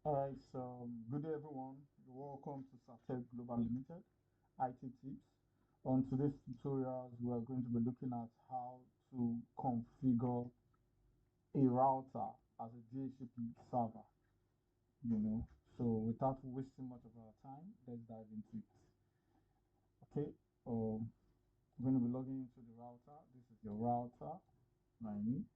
All right, so good day, everyone. Welcome to Satech Global Limited IT Tips. On today's tutorials, we are going to be looking at how to configure a router as a DHCP server. You know, so without wasting much of our time, let's dive into it. Okay, we're going to be logging into the router. This is your router. Line it.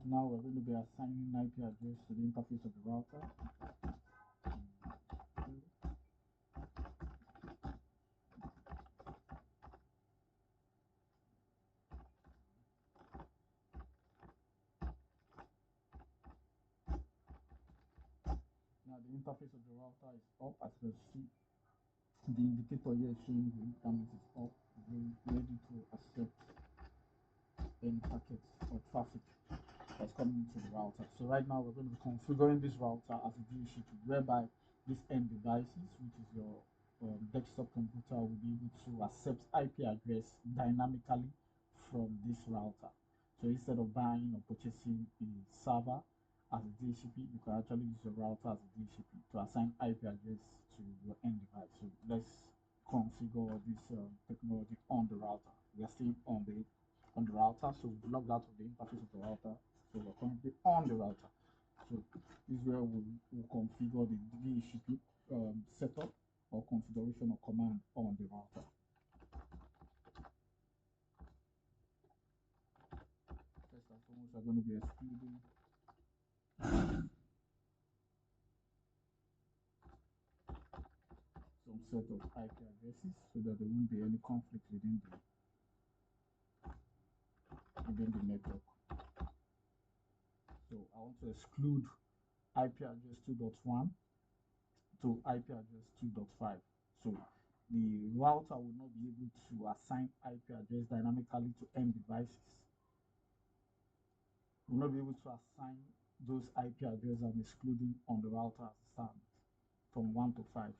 Now we're going to be assigning IP address to the interface of the router. Now the interface of the router is up. As you can see, the indicator here is showing green. That means it's up, ready to accept any packets or traffic that's coming into the router. So right now we're going to be configuring this router as a DHCP, whereby these end devices, which is your desktop computer, will be able to accept IP address dynamically from this router. So instead of buying or purchasing a server as a DHCP, you can actually use your router as a DHCP to assign IP address to your end device. So let's configure this technology on the router. We are still on the router, so we've logged out of the interface of the router. So we're currently on the router. So this is where we'll configure the DHCP setup or configuration or command on the router. First and foremost, we're going to be excluding some set of IP addresses so that there won't be any conflict within the network. So I want to exclude IP address 2.1 to IP address 2.5. So the router will not be able to assign IP address dynamically to end devices. Will not be able to assign those IP addresses I'm excluding on the router as it stands from 1 to 5.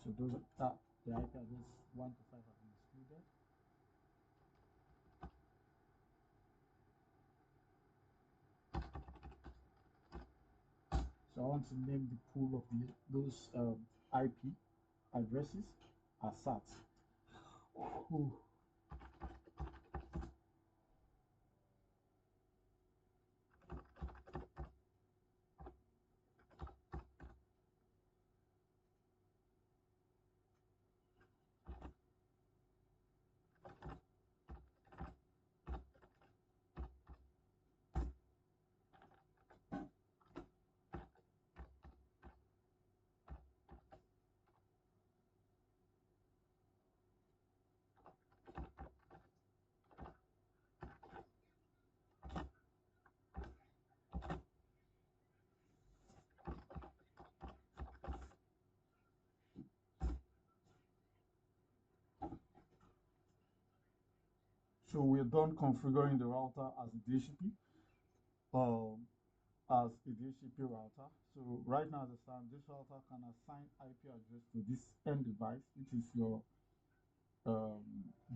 So those are the IP address 1 to 5 have been excluded. So I want to name the pool of those IP addresses as SAT. Ooh. So we're done configuring the router as a DHCP, um, as a DHCP router. So right now, as I stand, this router can assign IP address to this end device, which is your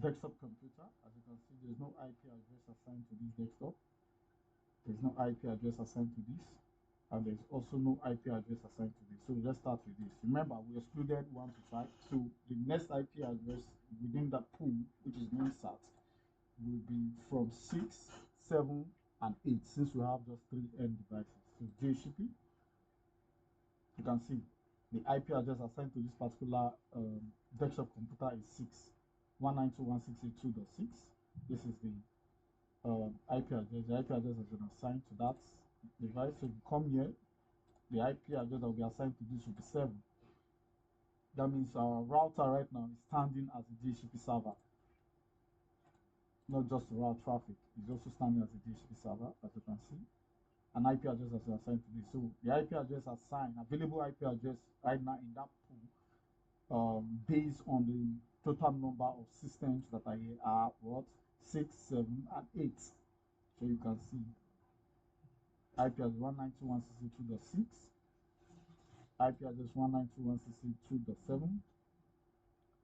desktop computer. As you can see, there's no IP address assigned to this desktop. There's no IP address assigned to this. And there's also no IP address assigned to this. So let's start with this. Remember, we excluded 1 to 5. So the next IP address within that pool, which is named SAT, will be from 6, 7, and 8, since we have just 3 end devices. So DHCP, you can see the IP address assigned to this particular desktop computer is 6, 192.168.2.6. This is the IP address. The IP address has been assigned to that device. So if you come here, the IP address that will be assigned to this will be 7. That means our router right now is standing as a DHCP server, not just to route traffic. It's also standing as a DHCP server, as you can see. An IP address has been assigned to this. So the IP address assigned, available IP address right now in that pool, based on the total number of systems that are here are what? 6, 7, and 8. So you can see IP address 192.168.2.6, IP address 192.168.2.7,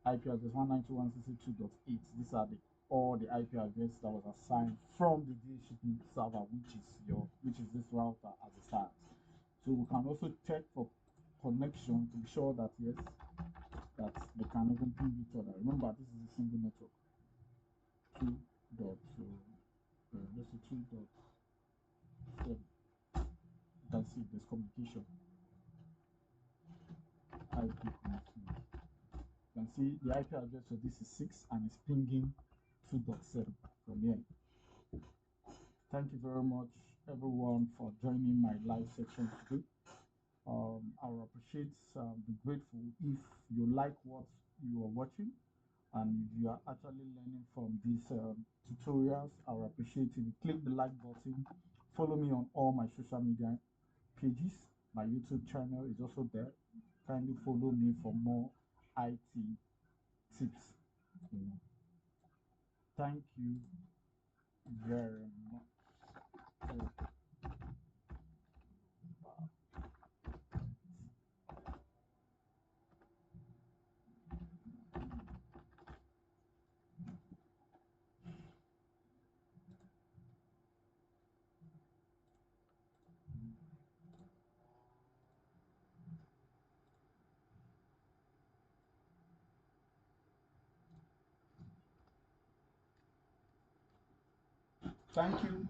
IP address 192.168.2.8. These are all the IP address that was assigned from the DHCP server, which is this router as it stands. So we can also check for connection to be sure that yes, that they can even ping each other. Remember, this is a single network. 2.2.7. You can see there's communication. IP connection. You can see the IP address for this is 6 and it's pinging 2.7 from here. Thank you very much, everyone, for joining my live section today. I will appreciate, be grateful if you like what you are watching, and if you are actually learning from these tutorials. I will appreciate if you click the like button. Follow me on all my social media pages. My YouTube channel is also there. Kindly follow me for more IT tips. Thank you very much. Thank you.